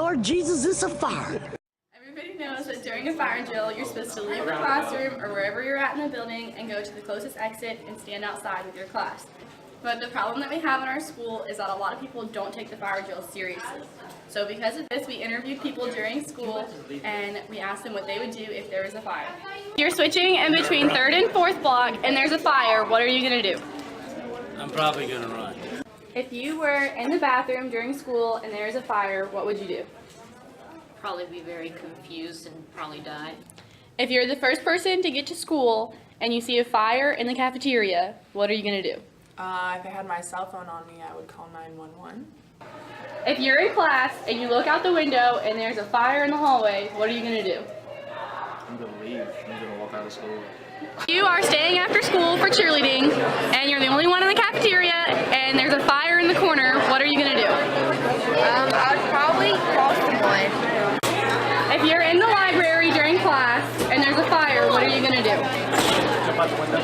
Lord Jesus, it's a fire. Everybody knows that during a fire drill, you're supposed to leave the classroom or wherever you're at in the building and go to the closest exit and stand outside with your class. But the problem that we have in our school is that a lot of people don't take the fire drill seriously. So because of this, we interviewed people during school and we asked them what they would do if there was a fire. You're switching in between 3rd and 4th block and there's a fire. What are you going to do? I'm probably going to run. If you were in the bathroom during school and there's a fire, what would you do? Probably be very confused and probably die. If you're the first person to get to school and you see a fire in the cafeteria, what are you going to do? If I had my cell phone on me, I would call 911. If you're in class and you look out the window and there's a fire in the hallway, what are you going to do? I'm going to leave. I'm going to walk out of school. You are staying after school for cheerleading and you're the only one in the cafeteria and there's a fire in the corner, what are you going to do? I would probably call someone. If you're in the library during class and there's a fire, what are you going to do? Jump out the window.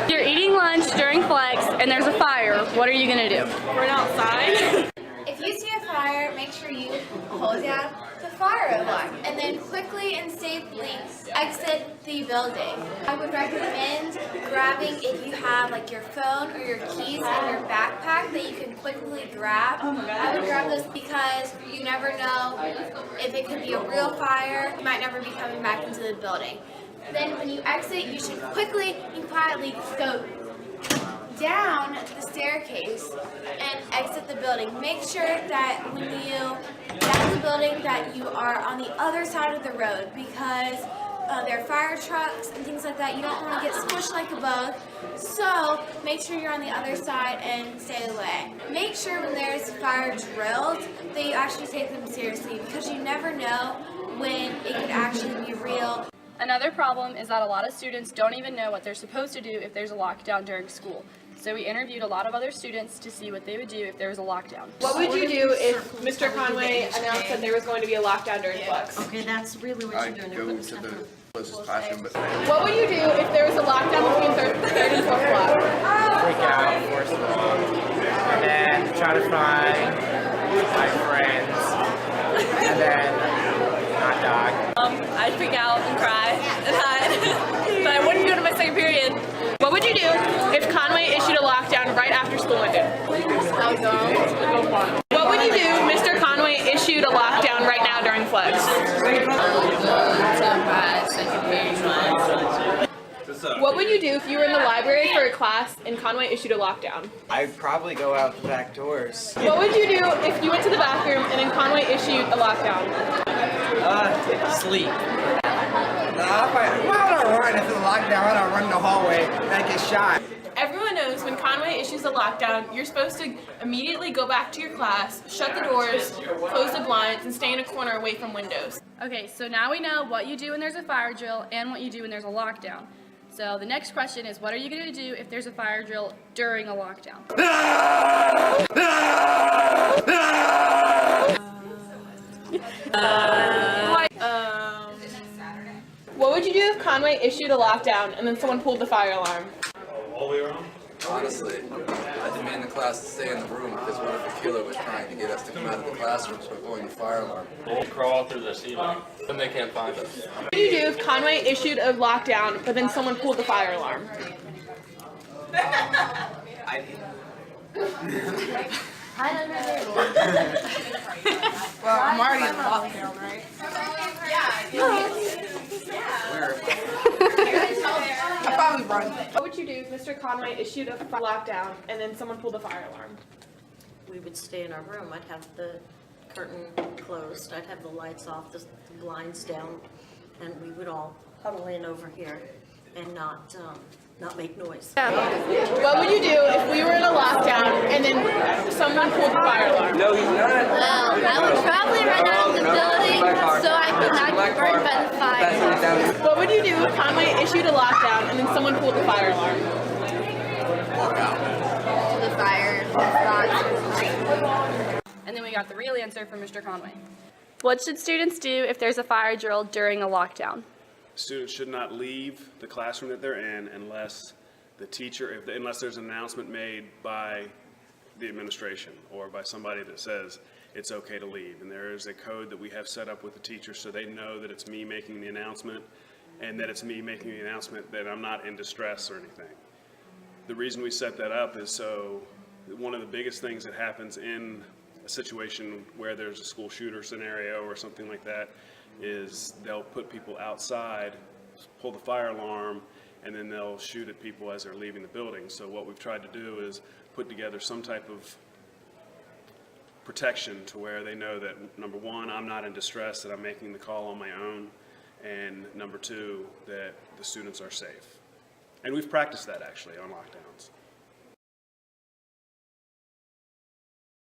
If you're eating lunch during flex and there's a fire, what are you going to do? Run outside. If you see a fire, make sure you hold down the fire alarm and then quickly and safely exit the building. I would recommend grabbing, if you have like your phone or your keys in your backpack that you can quickly grab. I would grab those because you never know if it could be a real fire. You might never be coming back into the building. Then when you exit, you should quickly and quietly go down the staircase and exit the building. Make sure that when you get out of the building that you are on the other side of the road because there are fire trucks and things like that. You don't want to get squished like a bug. So make sure you're on the other side and stay away. Make sure when there's fire drills that you actually take them seriously because you never know when it could actually be real. Another problem is that a lot of students don't even know what they're supposed to do if there's a lockdown during school. So we interviewed a lot of other students to see what they would do if there was a lockdown. What would you do if Mr. Conway announced that there was going to be a lockdown during flex? Okay, that's really what you're doing. I'd go to the closest classroom, but What would you do if there was a lockdown between 3rd and 4th block? Freak out, force along, and then try to find my friends, and then not die. I'd freak out and cry and hide, but I wouldn't do it in my second period. What would you do if Conway issued a lockdown right after school ended? What would you do if Mr. Conway issued a lockdown right now during flex? What would you do if you were in the library for a class and Conway issued a lockdown? I'd probably go out the back doors. What would you do if you went to the bathroom and then Conway issued a lockdown? Sleep. Why would I run if it's a lockdown? Why would I run in the hallway and I get shot? Everyone knows when Conway issues a lockdown, you're supposed to immediately go back to your class, shut the doors, close the blinds, and stay in a corner away from windows. Okay, so now we know what you do when there's a fire drill and what you do when there's a lockdown. So the next question is, what are you going to do if there's a fire drill during a lockdown? What would you do if Conway issued a lockdown and then someone pulled the fire alarm? all the way around? Honestly, I demand the class to stay in the room because what if the killer was trying to get us to come out of the classrooms by blowing the fire alarm? We'll crawl through the ceiling. Then they can't find us. What would you do if Conway issued a lockdown but then someone pulled the fire alarm? Well, I'm already in lockdown, right? I'd probably run. What would you do if Mr. Conway issued a lockdown and then someone pulled the fire alarm? We would stay in our room. I'd have the curtain closed. I'd have the lights off, the blinds down, and we would all huddle in over here and not make noise. What would you do if we were in a lockdown and then someone pulled the fire alarm? Well, I would probably run out of the building so I could not get burned by the fire. What would you do if Conway issued a lockdown and then someone pulled the fire alarm? Walk out. The fire. And then we got the real answer from Mr. Conway. What should students do if there's a fire drill during a lockdown? Students should not leave the classroom that they're in unless the teacher, unless there's an announcement made by the administration or by somebody that says, it's okay to leave. And there is a code that we have set up with the teachers so they know that it's me making the announcement, and that it's me making the announcement that I'm not in distress or anything. The reason we set that up is so one of the biggest things that happens in a situation where there's a school shooter scenario or something like that is they'll put people outside, pull the fire alarm, and then they'll shoot at people as they're leaving the building. So what we've tried to do is put together some type of protection to where they know that, number one, I'm not in distress, that I'm making the call on my own, and number two, that the students are safe. And we've practiced that actually on lockdowns.